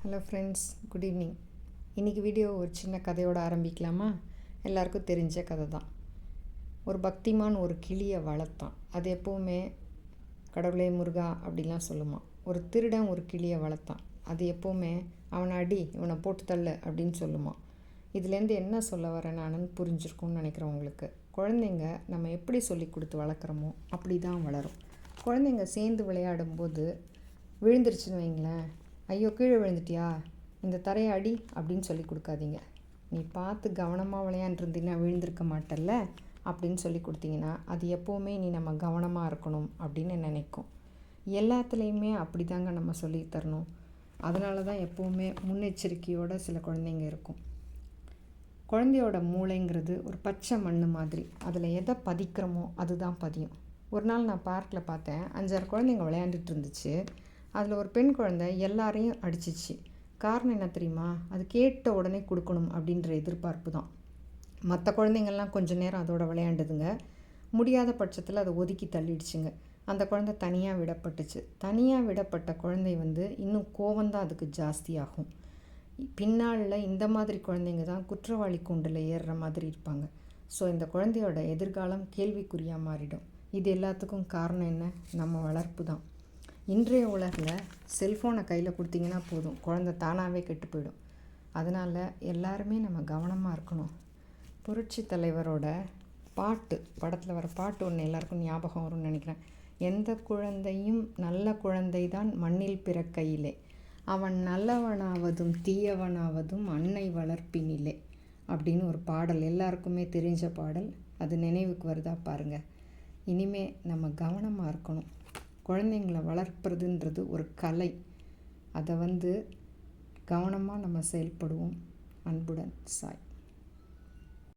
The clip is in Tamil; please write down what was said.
Hello friends, good evening. இன்றைக்கி வீடியோ ஒரு சின்ன கதையோடு ஆரம்பிக்கலாமா? எல்லாருக்கும் தெரிஞ்ச கதை தான். ஒரு பக்திமான் ஒரு கிளியை வளர்த்தான். அது எப்போவுமே கடவுளே முருகா அப்படிலாம் சொல்லுமா. ஒரு திருடன் ஒரு கிளியை வளர்த்தான். அது எப்போவுமே அவனை அடி, இவனை போட்டு தள்ளு அப்படின்னு சொல்லுமா. இதுலேருந்து என்ன சொல்ல வரேன் நானுன்னு புரிஞ்சிருக்கும்னு நினைக்கிறேன் உங்களுக்கு. குழந்தைங்க நம்ம எப்படி சொல்லி கொடுத்து வளர்க்குறோமோ அப்படி தான் வளரும். குழந்தைங்க சேர்ந்து விளையாடும்போது விழுந்துருச்சுன்னு வைங்களேன், ஐயோ கீழே விழுந்துட்டியா, இந்த தரையை அடி அப்படின்னு சொல்லி கொடுக்காதீங்க. நீ பார்த்து கவனமாக விளையாண்டுருந்தீங்கன்னா விழுந்திருக்க மாட்டல்ல அப்படின்னு சொல்லி கொடுத்தீங்கன்னா அது எப்போவுமே நீ நம்ம கவனமாக இருக்கணும் அப்படின்னு நினைக்கும். எல்லாத்துலேயுமே அப்படி தாங்க நம்ம சொல்லி தரணும். அதனால தான் எப்போவுமே முன்னெச்சரிக்கையோடு சில குழந்தைங்க இருக்கும். குழந்தையோட மூளைங்கிறது ஒரு பச்சை மண் மாதிரி. அதில் எதை பதிக்கிறோமோ அதுதான் பதியும். ஒரு நாள் நான் பார்க்கில் பார்த்தேன், 5-6 குழந்தைங்க விளையாண்டுட்டு இருந்துச்சு. அதில் ஒரு பெண் குழந்தை எல்லாரையும் அடிச்சிச்சு. காரணம் என்ன தெரியுமா? அது கேட்ட உடனே கொடுக்கணும் அப்படின்ற எதிர்பார்ப்பு தான். மற்ற குழந்தைங்கள்லாம் கொஞ்சம் நேரம் அதோட விளையாண்டுதுங்க. முடியாத பட்சத்தில் அதை ஒதுக்கி தள்ளிடுச்சுங்க. அந்த குழந்தை தனியாக விடப்பட்டுச்சு. தனியாக விடப்பட்ட குழந்தை இன்னும் கோவம்தான் அதுக்கு ஜாஸ்தியாகும். பின்னாளில் இந்த மாதிரி குழந்தைங்க தான் குற்றவாளி கூண்டில் ஏறுற மாதிரி இருப்பாங்க. ஸோ இந்த குழந்தையோட எதிர்காலம் கேள்விக்குறியாக மாறிடும். இது எல்லாத்துக்கும் காரணம் என்ன? நம்ம வளர்ப்பு தான். இன்றைய உலகில் செல்ஃபோனை கையில் கொடுத்தீங்கன்னா போதும், குழந்தை தானாகவே கெட்டு போயிடும். அதனால் எல்லாருமே நம்ம கவனமாக இருக்கணும். புரட்சி தலைவரோட பாட்டு, படத்தில் வர பாட்டு ஒன்று எல்லாருக்கும் ஞாபகம் வரும்னு நினைக்கிறேன். எந்த குழந்தையும் நல்ல குழந்தை தான் மண்ணில் பிறக்கையிலே, அவன் நல்லவனாவதும் தீயவனாவதும் அன்னை வளர்ப்பினிலே அப்படின்னு ஒரு பாடல், எல்லாருக்குமே தெரிஞ்ச பாடல். அது நினைவுக்கு வருதா பாருங்கள். இனிமே நம்ம கவனமாக இருக்கணும். குழந்தைங்களை வளர்ப்பதுன்றது ஒரு கலை. அதை கவனமாக நம்ம செயல்படுவோம். அன்புடன், சாய்.